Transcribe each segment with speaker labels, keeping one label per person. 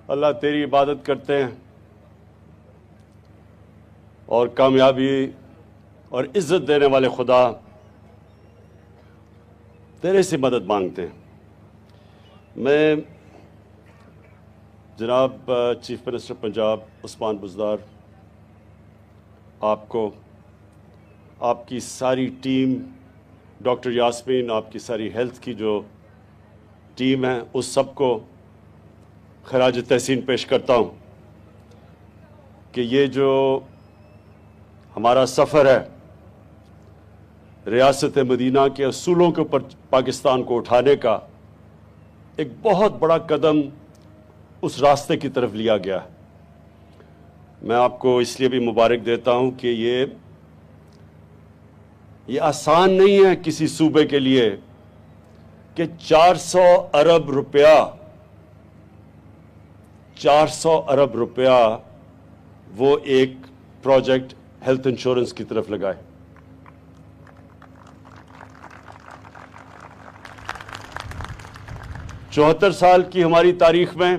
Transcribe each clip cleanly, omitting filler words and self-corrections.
Speaker 1: اللہ تیری عبادت کرتے ہیں اور کامیابی اور عزت دینے والے خدا تیرے سے مدد مانگتے ہیں۔ میں جناب چیف منسٹر پنجاب عثمان بزدار آپ کو، آپ کی ساری ٹیم، ڈاکٹر یاسمین، آپ کی ساری ہیلتھ کی جو ٹیم ہے، اس سب کو خراج تحسین پیش کرتا ہوں کہ یہ جو ہمارا سفر ہے ریاست مدینہ کے اصولوں کے اوپر پاکستان کو اٹھانے کا، ایک بہت بڑا قدم اس راستے کی طرف لیا گیا ہے۔ میں آپ کو اس لیے بھی مبارک دیتا ہوں کہ یہ آسان نہیں ہے کسی صوبے کے لیے کہ 400 ارب روپیہ وہ ایک پروجیکٹ ہیلتھ انشورنس کی طرف لگائے۔ چوہتر سال کی ہماری تاریخ میں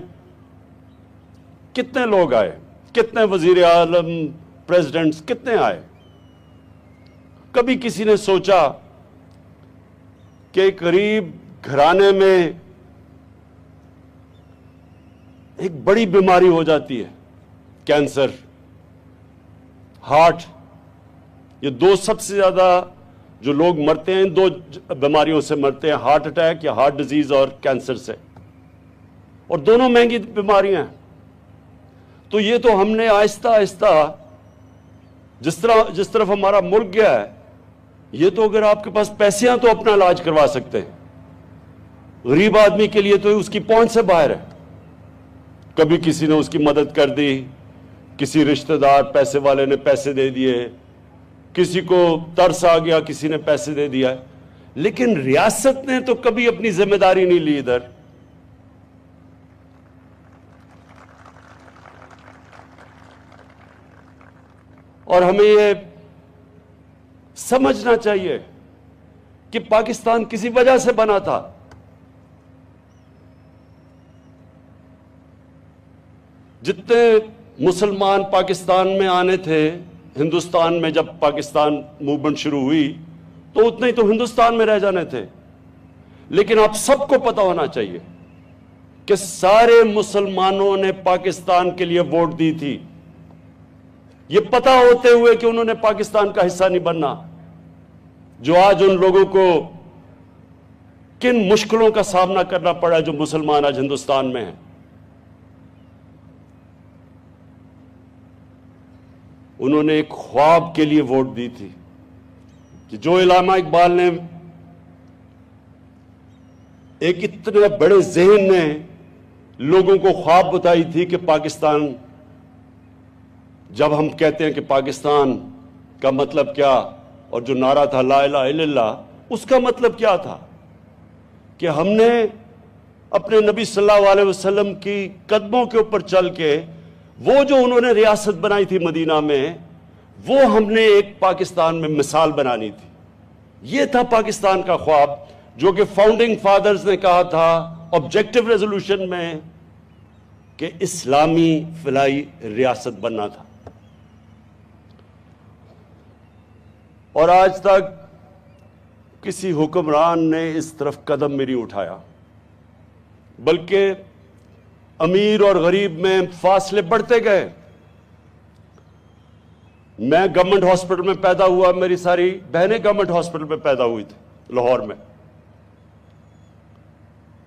Speaker 1: کتنے لوگ آئے، کتنے وزیر اعظم، پریزیڈنٹس کتنے آئے؟ کبھی کسی نے سوچا کہ ایک غریب گھرانے میں ایک بڑی بیماری ہو جاتی ہے، کینسر، ہارٹ، یہ دو سب سے زیادہ جو لوگ مرتے ہیں، دو بیماریوں سے مرتے ہیں، ہارٹ اٹیک یا ہارٹ ڈیزیز اور کینسر سے، اور دونوں مہنگی بیماریاں ہیں۔ تو یہ تو ہم نے آہستہ آہستہ جس طرف ہمارا ملک گیا ہے، یہ تو اگر آپ کے پاس پیسے ہیں تو اپنا علاج کروا سکتے ہیں، غریب آدمی کے لیے تو اس کی پہنچ سے باہر ہے۔ کبھی کسی نے اس کی مدد کر دی، کسی رشتہ دار پیسے والے نے پیسے دے دیے، کسی کو ترس آ گیا کسی نے پیسے دے دیا، لیکن ریاست نے تو کبھی اپنی ذمہ داری نہیں لی ادھر۔ اور ہمیں یہ سمجھنا چاہیے کہ پاکستان کسی وجہ سے بنا تھا۔ جتنے مسلمان پاکستان میں آنے تھے، ہندوستان میں جب پاکستان موومنٹ شروع ہوئی تو اتنے ہی تو ہندوستان میں رہ جانے تھے، لیکن آپ سب کو پتہ ہونا چاہیے کہ سارے مسلمانوں نے پاکستان کے لیے ووٹ دی تھی، یہ پتہ ہوتے ہوئے کہ انہوں نے پاکستان کا حصہ نہیں بننا۔ جو آج ان لوگوں کو کن مشکلوں کا سامنا کرنا پڑا جو مسلمان آج ہندوستان میں ہیں، انہوں نے ایک خواب کے لیے ووٹ دی تھی کہ جو علامہ اقبال نے ایک اتنے بڑے ذہن نے لوگوں کو خواب بتائی تھی کہ پاکستان، جب ہم کہتے ہیں کہ پاکستان کا مطلب کیا، اور جو نعرہ تھا لا الہ الا اللہ، اس کا مطلب کیا تھا کہ ہم نے اپنے نبی صلی اللہ علیہ وسلم کی قدموں کے اوپر چل کے وہ جو انہوں نے ریاست بنائی تھی مدینہ میں، وہ ہم نے ایک پاکستان میں مثال بنانی تھی۔ یہ تھا پاکستان کا خواب جو کہ فاؤنڈنگ فادرز نے کہا تھا آبجیکٹو ریزولوشن میں کہ اسلامی فلاحی ریاست بننا تھا۔ اور آج تک کسی حکمران نے اس طرف قدم بھی نہیں اٹھایا، بلکہ امیر اور غریب میں فاصلے بڑھتے گئے۔ میں گورنمنٹ ہاسپٹل میں پیدا ہوا، میری ساری بہنیں گورنمنٹ ہاسپٹل میں پیدا ہوئی تھی لاہور میں،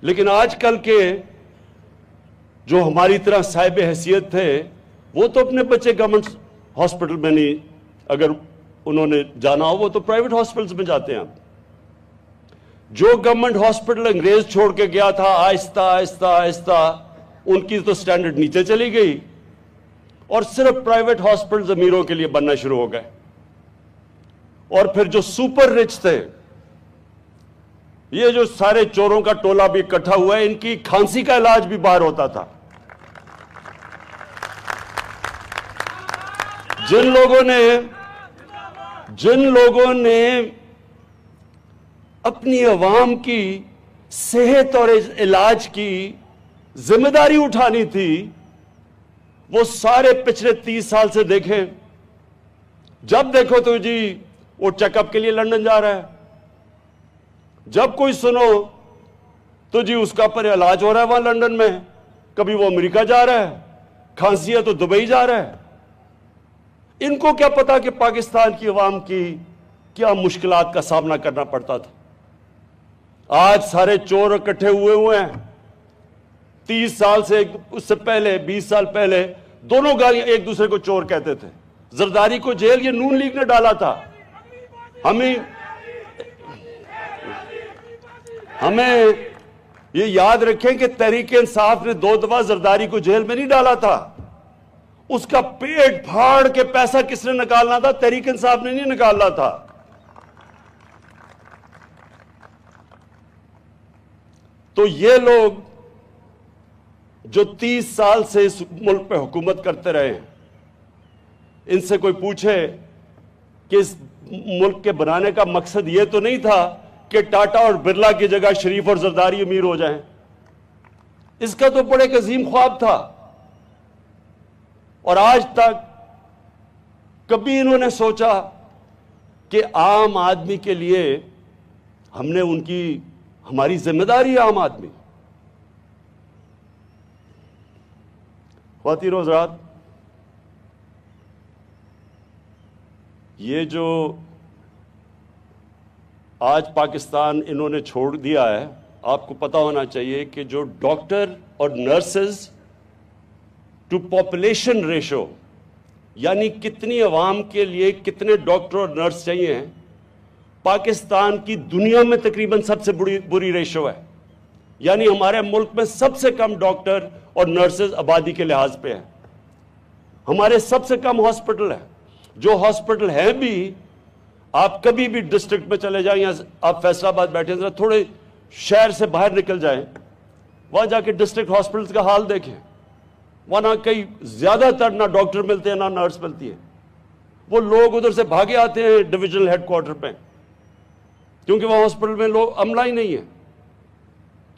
Speaker 1: لیکن آج کل کے جو ہماری طرح صاحب حیثیت تھے وہ تو اپنے بچے گورنمنٹ ہاسپٹل میں نہیں، اگر انہوں نے جانا ہو وہ تو پرائیویٹ ہاسپٹلز میں جاتے ہیں۔ جو گورنمنٹ ہاسپٹل انگریز چھوڑ کے گیا تھا، آہستہ آہستہ آہستہ ان کی تو سٹینڈرڈ نیچے چلی گئی، اور صرف پرائیویٹ ہاسپٹلز امیروں کے لیے بننا شروع ہو گئے۔ اور پھر جو سپر رچ تھے، یہ جو سارے چوروں کا ٹولہ بھی اکٹھا ہوا ہے، ان کی کھانسی کا علاج بھی باہر ہوتا تھا۔ جن لوگوں نے اپنی عوام کی صحت اور علاج کی ذمہ داری اٹھانی تھی وہ سارے پچھلے 30 سال سے دیکھیں. جب دیکھو تو جی وہ چیک اپ کے لیے لندن جا رہا ہے, جب کوئی سنو تو جی اس کا پر علاج ہو رہا ہے وہاں لندن میں, کبھی وہ امریکہ جا رہا ہے, کھانسی ہے تو دبئی جا رہا ہے. ان کو کیا پتا کہ پاکستان کی عوام کی کیا مشکلات کا سامنا کرنا پڑتا تھا. آج سارے چور اکٹھے ہوئے ہیں. 30 سال سے, اس سے پہلے 20 سال پہلے دونوں گالیاں ایک دوسرے کو چور کہتے تھے. زرداری کو جیل یہ نون لیگ نے ڈالا تھا. ہمیں یہ یاد رکھیں کہ تحریک انصاف نے 2 دفعہ زرداری کو جیل میں نہیں ڈالا تھا. اس کا پیٹ پھاڑ کے پیسہ کس نے نکالنا تھا؟ تحریک انصاف نے نہیں نکالنا تھا. تو یہ لوگ جو 30 سال سے اس ملک پہ حکومت کرتے رہے ہیں, ان سے کوئی پوچھے کہ اس ملک کے بنانے کا مقصد یہ تو نہیں تھا کہ ٹاٹا اور برلا کی جگہ شریف اور زرداری امیر ہو جائیں. اس کا تو بڑے ایک عظیم خواب تھا, اور آج تک کبھی انہوں نے سوچا کہ عام آدمی کے لیے ہم نے ہماری ذمہ داری ہے عام آدمی. خواتین و حضرات, یہ جو آج پاکستان انہوں نے چھوڑ دیا ہے, آپ کو پتا ہونا چاہیے کہ جو ڈاکٹر اور نرسز ٹو پاپولیشن ریشو, یعنی کتنی عوام کے لیے کتنے ڈاکٹر اور نرس چاہیے ہیں, پاکستان کی دنیا میں تقریباً سب سے بری ریشو ہے. یعنی ہمارے ملک میں سب سے کم ڈاکٹر اور نرسز آبادی کے لحاظ پہ ہیں. ہمارے سب سے کم ہاسپٹل ہیں. جو ہاسپٹل ہیں بھی, آپ کبھی بھی ڈسٹرکٹ میں چلے جائیں, یا آپ فیصل آباد بیٹھے ذرا تھوڑے شہر سے باہر نکل جائیں, وہاں جا کے ڈسٹرکٹ ہاسپٹلز کا حال دیکھیں. وہاں کئی زیادہ تر نہ ڈاکٹر ملتے ہیں نہ نرس ملتی ہے. وہ لوگ ادھر سے بھاگے آتے ہیں ڈویژنل ہیڈ کوارٹر پہ, کیونکہ وہ ہاسپٹل میں لوگ عملہ ہی نہیں ہے.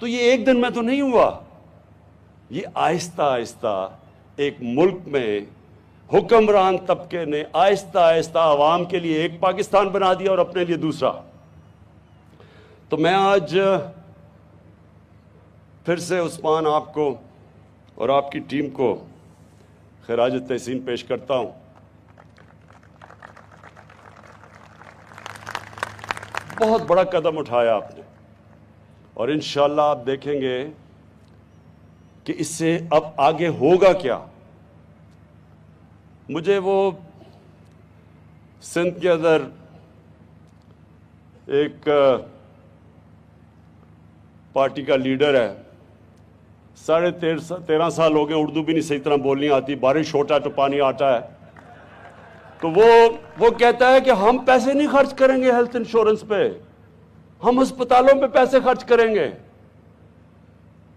Speaker 1: تو یہ ایک دن میں تو نہیں ہوا, یہ آہستہ آہستہ ایک ملک میں حکمران طبقے نے آہستہ آہستہ عوام کے لیے ایک پاکستان بنا دیا اور اپنے لیے دوسرا. تو میں آج پھر سے عثمان آپ کو اور آپ کی ٹیم کو خراج تحسین پیش کرتا ہوں. بہت بڑا قدم اٹھایا آپ نے, اور انشاءاللہ آپ دیکھیں گے کہ اس سے اب آگے ہوگا کیا. مجھے وہ سندھ کے اندر ایک پارٹی کا لیڈر ہے, 13.5 سال ہو گئے, اردو بھی نہیں صحیح طرح بولنی آتی, بارش ہوتا ہے تو پانی آتا ہے. تو وہ کہتا ہے کہ ہم پیسے نہیں خرچ کریں گے ہیلتھ انشورنس پہ, ہم ہسپتالوں پہ پیسے خرچ کریں گے.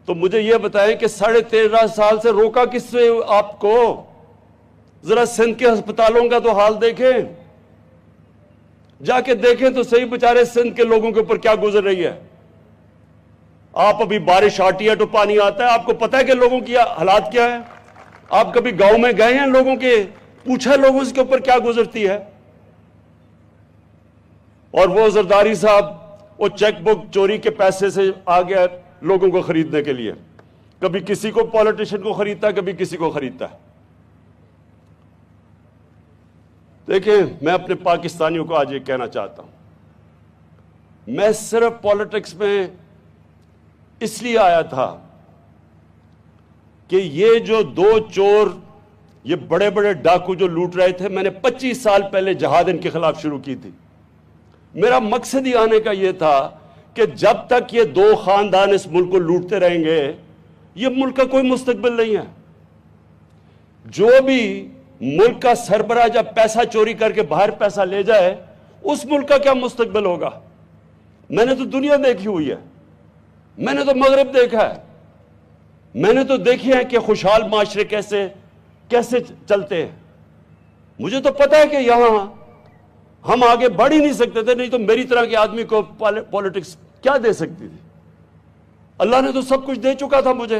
Speaker 1: تو مجھے یہ بتائیں کہ 13.5 سال سے روکا کس سے آپ کو؟ ذرا سندھ کے ہسپتالوں کا تو حال دیکھیں, جا کے دیکھیں تو صحیح بیچارے سندھ کے لوگوں کے اوپر کیا گزر رہی ہے. آپ ابھی بارش آتی ہے تو پانی آتا ہے, آپ کو پتا ہے کہ لوگوں کی حالات کیا ہے؟ آپ کبھی گاؤں میں گئے ہیں لوگوں کے, پوچھا لوگوں کے اوپر کیا گزرتی ہے؟ اور وہ زرداری صاحب وہ چیک بک چوری کے پیسے سے آ گیا لوگوں کو خریدنے کے لیے, کبھی کسی کو پولیٹیشین کو خریدتا ہے, کبھی کسی کو خریدتا ہے. دیکھیں, میں اپنے پاکستانیوں کو آج یہ کہنا چاہتا ہوں, میں صرف پالیٹکس میں اس لیے آیا تھا کہ یہ جو 2 چور, یہ بڑے بڑے ڈاکو جو لوٹ رہے تھے, میں نے 25 سال پہلے جہاد ان کے خلاف شروع کی تھی. میرا مقصد ہی آنے کا یہ تھا کہ جب تک یہ 2 خاندان اس ملک کو لوٹتے رہیں گے, یہ ملک کا کوئی مستقبل نہیں ہے. جو بھی ملک کا سربراہ جب پیسہ چوری کر کے باہر پیسہ لے جائے, اس ملک کا کیا مستقبل ہوگا؟ میں نے تو دنیا دیکھی ہوئی ہے, میں نے تو مغرب دیکھا ہے, میں نے تو دیکھی ہے کہ خوشحال معاشرے کیسے چلتے ہیں. مجھے تو پتا ہے کہ یہاں ہم آگے بڑھ ہی نہیں سکتے تھے, نہیں تو میری طرح کے آدمی کو پالیٹکس کیا دے سکتی تھی؟ اللہ نے تو سب کچھ دے چکا تھا مجھے.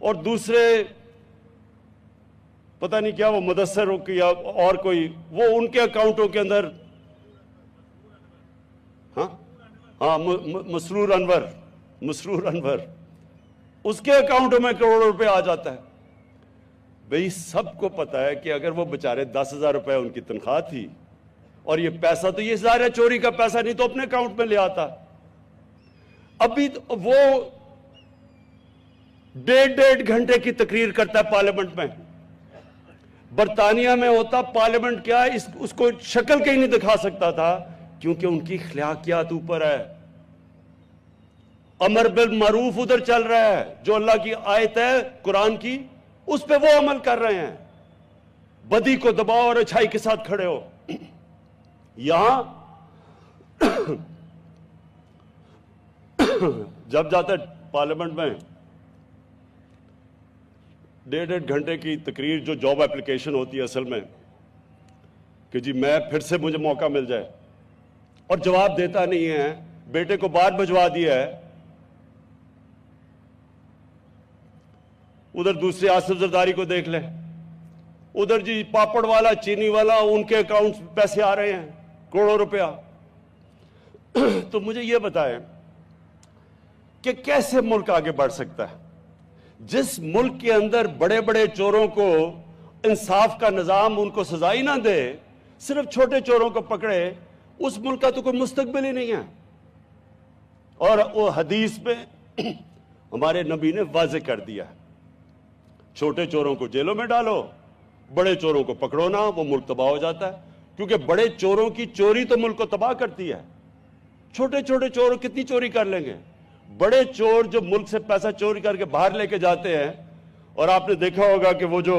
Speaker 1: اور دوسرے پتہ نہیں کیا وہ مدثر ہو یا اور کوئی، وہ ان کے اکاؤنٹوں کے اندر، ہاں مسرور انور اس کے اکاؤنٹوں میں کروڑوں روپے آ جاتا ہے. بھئی سب کو پتا ہے کہ اگر وہ بچارے 10,000 روپے ان کی تنخواہ تھی اور یہ پیسہ تو یہ ظاہر ہے چوری کا پیسہ نہیں تو اپنے اکاؤنٹ میں لے آتا. ابھی وہ 1.5 گھنٹے کی تقریر کرتا ہے پارلیمنٹ میں. برطانیہ میں ہوتا پارلیمنٹ کیا اس کو شکل کہیں نہیں دکھا سکتا تھا، کیونکہ ان کی اخلاقیات اوپر ہے. امر بالمعروف ادھر چل رہا ہے، جو اللہ کی آیت ہے قرآن کی اس پہ وہ عمل کر رہے ہیں. بدی کو دباؤ اور اچھائی کے ساتھ کھڑے ہو. یہاں جب جاتا ہے پارلیمنٹ میں 1.5 گھنٹے کی تقریر، جو جاب اپلیکیشن ہوتی ہے اصل میں کہ جی میں پھر سے مجھے موقع مل جائے، اور جواب دیتا نہیں ہے. بیٹے کو باہر بھجوا دیا ہے. ادھر دوسرے آصف زرداری کو دیکھ لیں، ادھر جی پاپڑ والا چینی والا ان کے اکاؤنٹ پیسے آ رہے ہیں کروڑوں روپیہ. تو مجھے یہ بتائیں کہ کیسے ملک آگے بڑھ سکتا ہے جس ملک کے اندر بڑے بڑے چوروں کو انصاف کا نظام ان کو سزا ہی نہ دے، صرف چھوٹے چوروں کو پکڑے. اس ملک کا تو کوئی مستقبل ہی نہیں ہے. اور وہ حدیث میں ہمارے نبی نے واضح کر دیا، چھوٹے چوروں کو جیلوں میں ڈالو، بڑے چوروں کو پکڑو نہ، وہ ملک تباہ ہو جاتا ہے. کیونکہ بڑے چوروں کی چوری تو ملک کو تباہ کرتی ہے. چھوٹے چھوٹے چور کتنی چوری کر لیں گے؟ بڑے چور جو ملک سے پیسہ چوری کر کے باہر لے کے جاتے ہیں. اور آپ نے دیکھا ہوگا کہ وہ جو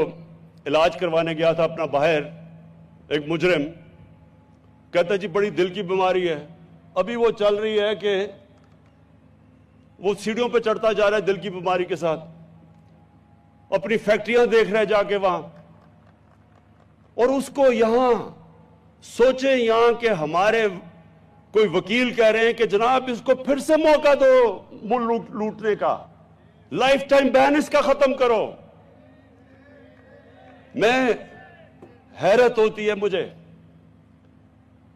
Speaker 1: علاج کروانے گیا تھا اپنا باہر، ایک مجرم کہتا جی بڑی دل کی بیماری ہے. ابھی وہ چل رہی ہے کہ وہ سیڑھیوں پہ چڑھتا جا رہا ہے دل کی بیماری کے ساتھ، اپنی فیکٹریاں دیکھ رہے جا کے وہاں. اور اس کو یہاں سوچیں یہاں کہ ہمارے کوئی وکیل کہہ رہے ہیں کہ جناب اس کو پھر سے موقع دو ملک لوٹنے کا، لائف ٹائم بین اس کا ختم کرو. میں حیرت ہوتی ہے مجھے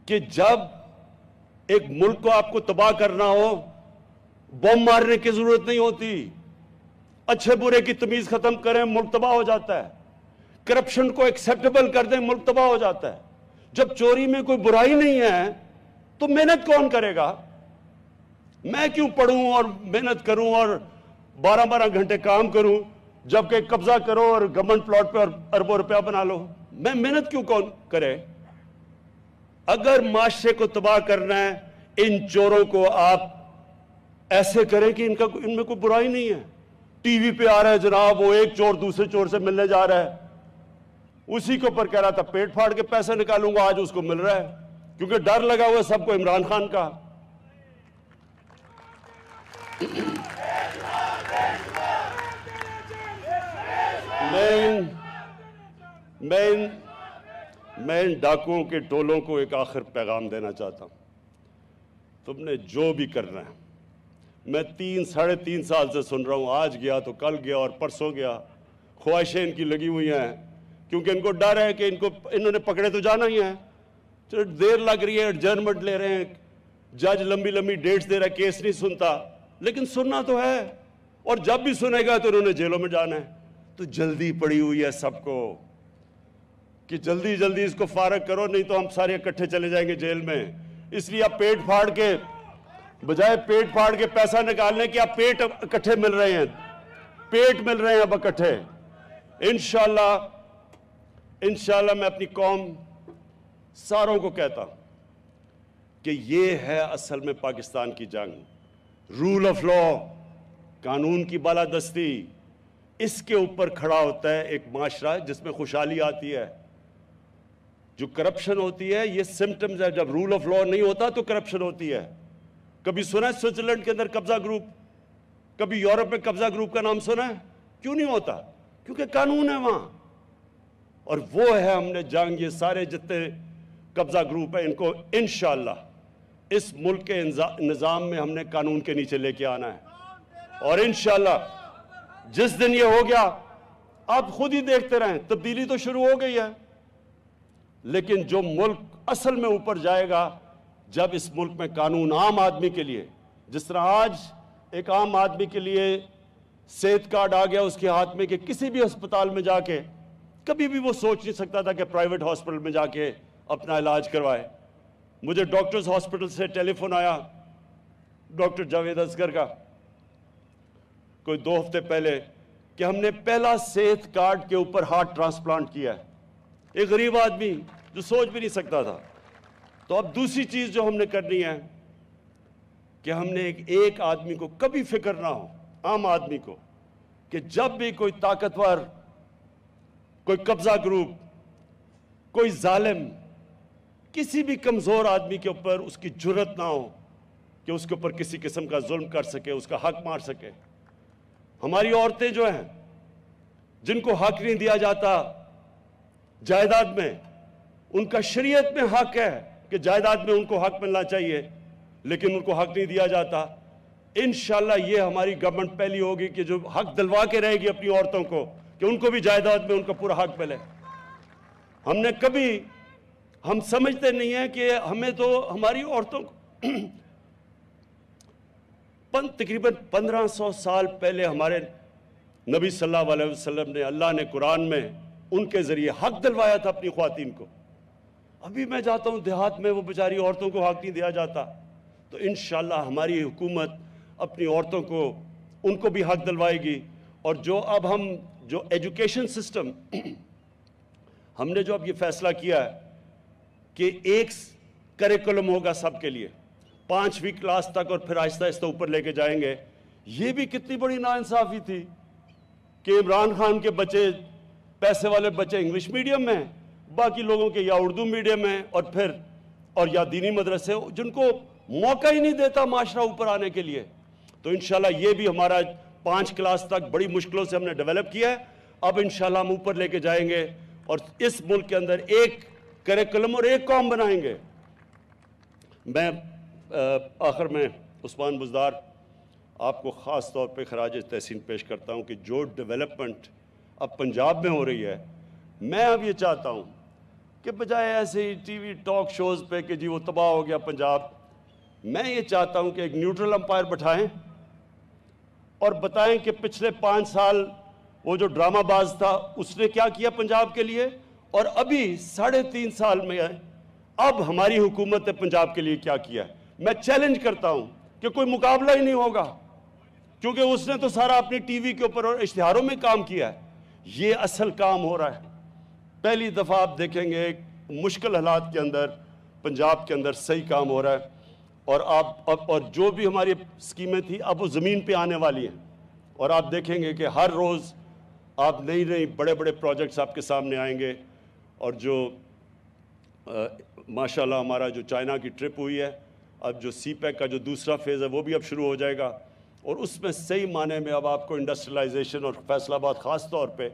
Speaker 1: کہ جب ایک ملک کو آپ کو تباہ کرنا ہو بم مارنے کی ضرورت نہیں ہوتی. اچھے برے کی تمیز ختم کریں ملک تباہ ہو جاتا ہے. کرپشن کو ایکسیپٹیبل کر دیں ملک تباہ ہو جاتا ہے. جب چوری میں کوئی برائی نہیں ہے تو محنت کون کرے گا؟ میں کیوں پڑھوں اور محنت کروں اور 12 گھنٹے کام کروں جبکہ قبضہ کرو اور گورنمنٹ پلاٹ پہ اور اربوں روپیہ بنا لو؟ میں محنت کیوں کون کرے؟ اگر معاشرے کو تباہ کرنا ہے ان چوروں کو آپ ایسے کریں کہ ان میں کوئی برائی نہیں ہے. ٹی وی پہ آ رہا ہے جناب وہ ایک چور دوسرے چور سے ملنے جا رہا ہے، اسی کے اوپر کہہ رہا تھا پیٹ پھاڑ کے پیسے نکالوں گا، آج اس کو مل رہا ہے کیونکہ ڈر لگا ہوا ہے سب کو عمران خان کا. میں ان ڈاکوؤں کے ٹولوں کو ایک آخر پیغام دینا چاہتا ہوں. تم نے جو بھی کرنا ہے، میں 3-3.5 سال سے سن رہا ہوں، آج گیا تو کل گیا اور پرسوں گیا. خواہشیں ان کی لگی ہوئی ہیں کیونکہ ان کو ڈر ہے کہ انہوں نے پکڑے تو جانا ہی ہے. دیر لگ رہی ہے، ایڈجرنمنٹ لے رہے ہیں، جج لمبی لمبی ڈیٹس دے رہا ہے، کیس نہیں سنتا، لیکن سننا تو ہے. اور جب بھی سنے گا تو انہوں نے جیلوں میں جانا ہے. تو جلدی پڑی ہوئی ہے سب کو کہ جلدی جلدی اس کو فارغ کرو، نہیں تو ہم سارے اکٹھے چلے جائیں گے جیل میں. اس لیے آپ پیٹ پھاڑ کے بجائے پیٹ پھاڑ کے پیسہ نکالنے کے آپ پیٹ اکٹھے مل رہے ہیں، پیٹ مل رہے ہیں اب اکٹھے. انشاءاللہ میں اپنی قوم ساروں کو کہتا ہوں کہ یہ ہے اصل میں پاکستان کی جنگ. رول آف لا، قانون کی بالادستی، اس کے اوپر کھڑا ہوتا ہے ایک معاشرہ جس میں خوشحالی آتی ہے. جو کرپشن ہوتی ہے یہ سمپٹمز ہے. جب رول آف لا نہیں ہوتا تو کرپشن ہوتی ہے. کبھی سنا ہے سوئٹزرلینڈ کے اندر قبضہ گروپ؟ کبھی یورپ میں قبضہ گروپ کا نام سنا ہے؟ کیوں نہیں ہوتا؟ کیونکہ قانون ہے وہاں. اور وہ ہے ہم نے جنگ. یہ سارے جتنے قبضہ گروپ ہیں ان کو انشاءاللہ اس ملک کے نظام میں ہم نے قانون کے نیچے لے کے آنا ہے. اور انشاءاللہ جس دن یہ ہو گیا آپ خود ہی دیکھتے رہیں، تبدیلی تو شروع ہو گئی ہے، لیکن جو ملک اصل میں اوپر جائے گا جب اس ملک میں قانون عام آدمی کے لیے، جس طرح آج ایک عام آدمی کے لیے صحت کارڈ آ گیا اس کے ہاتھ میں کہ کسی بھی ہسپتال میں جا کے، کبھی بھی وہ سوچ نہیں سکتا تھا کہ پرائیویٹ ہاسپٹل میں جا کے اپنا علاج کروائے۔ مجھے ڈاکٹرز ہاسپٹل سے ٹیلی فون آیا ڈاکٹر جاوید اصغر کا کوئی 2 ہفتے پہلے کہ ہم نے پہلا صحت کارڈ کے اوپر ہارٹ ٹرانسپلانٹ کیا ہے، ایک غریب آدمی جو سوچ بھی نہیں سکتا تھا۔ تو اب دوسری چیز جو ہم نے کرنی ہے کہ ہم نے ایک آدمی کو کبھی فکر نہ ہو، عام آدمی کو، کہ جب بھی کوئی طاقتور، کوئی قبضہ گروپ، کوئی ظالم کسی بھی کمزور آدمی کے اوپر اس کی جرت نہ ہو کہ اس کے اوپر کسی قسم کا ظلم کر سکے، اس کا حق مار سکے۔ ہماری عورتیں جو ہیں جن کو حق نہیں دیا جاتا جائیداد میں، ان کا شریعت میں حق ہے کہ جائیداد میں ان کو حق ملنا چاہیے، لیکن ان کو حق نہیں دیا جاتا۔ انشاءاللہ یہ ہماری گورنمنٹ پہلی ہوگی کہ جو حق دلوا کے رہے گی اپنی عورتوں کو کہ ان کو بھی جائیداد میں ان کا پورا حق ملے۔ ہم سمجھتے نہیں ہیں کہ ہمیں تو ہماری عورتوں کو تقریباً 1500 سال پہلے ہمارے نبی صلی اللہ علیہ وسلم نے، اللہ نے قرآن میں ان کے ذریعے حق دلوایا تھا اپنی خواتین کو۔ ابھی میں جاتا ہوں دیہات میں، وہ بیچاری عورتوں کو حق نہیں دیا جاتا، تو انشاءاللہ ہماری حکومت اپنی عورتوں کو، ان کو بھی حق دلوائے گی۔ اور اب ہم جو ایجوکیشن سسٹم ہم نے جو اب یہ فیصلہ کیا ہے کہ ایک کریکولم ہوگا سب کے لیے 5ویں کلاس تک، اور پھر آہستہ آہستہ اوپر لے کے جائیں گے، یہ بھی کتنی بڑی ناانصافی تھی کہ عمران خان کے بچے، پیسے والے بچے انگلش میڈیم میں، باقی لوگوں کے یا اردو میڈیم میں، اور یا دینی مدرسے، جن کو موقع ہی نہیں دیتا معاشرہ اوپر آنے کے لیے۔ تو انشاءاللہ یہ بھی ہمارا 5 کلاس تک بڑی مشکلوں سے ہم نے ڈیولپ کیا ہے، اب انشاءاللہ ہم اوپر لے کے جائیں گے اور اس ملک کے اندر ایک کریکولم اور ایک قوم بنائیں گے۔ میں آخر میں عثمان بزدار آپ کو خاص طور پہ خراج تحسین پیش کرتا ہوں کہ جو ڈیولپمنٹ اب پنجاب میں ہو رہی ہے، میں اب یہ چاہتا ہوں کہ بجائے ایسے ہی ٹی وی ٹاک شوز پہ کہ جی وہ تباہ ہو گیا پنجاب، میں یہ چاہتا ہوں کہ ایک نیوٹرل امپائر بٹھائیں اور بتائیں کہ پچھلے 5 سال وہ جو ڈرامہ باز تھا اس نے کیا کیا پنجاب کے لیے، اور ابھی 3.5 سال میں اب ہماری حکومت نے پنجاب کے لیے کیا کیا ہے۔ میں چیلنج کرتا ہوں کہ کوئی مقابلہ ہی نہیں ہوگا، کیونکہ اس نے تو سارا اپنی ٹی وی کے اوپر اور اشتہاروں میں کام کیا ہے۔ یہ اصل کام ہو رہا ہے، پہلی دفعہ آپ دیکھیں گے ایک مشکل حالات کے اندر پنجاب کے اندر صحیح کام ہو رہا ہے، اور جو بھی ہماری اسکیمیں تھیں اب وہ زمین پہ آنے والی ہیں، اور آپ دیکھیں گے کہ ہر روز آپ نئی بڑے بڑے پروجیکٹس آپ کے سامنے آئیں گے۔ اور جو ماشاءاللہ ہمارا جو چائنا کی ٹرپ ہوئی ہے، اب جو سی پیک کا جو دوسرا فیز ہے وہ بھی اب شروع ہو جائے گا، اور اس میں صحیح معنی میں اب آپ کو انڈسٹریلائزیشن، اور فیصل آباد خاص طور پہ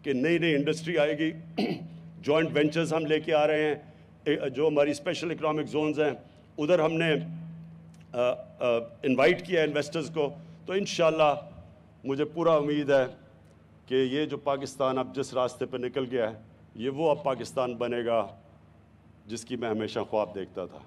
Speaker 1: کہ نئی انڈسٹری آئے گی، جوائنٹ وینچرز ہم لے کے آ رہے ہیں، جو ہماری اسپیشل اکنامک زونز ہیں ادھر ہم نے انوائٹ کیا انویسٹرز کو۔ تو انشاءاللہ مجھے پورا امید ہے کہ یہ جو پاکستان اب جس راستے پہ نکل گیا ہے، یہ وہ اب پاکستان بنے گا جس کی میں ہمیشہ خواب دیکھتا تھا۔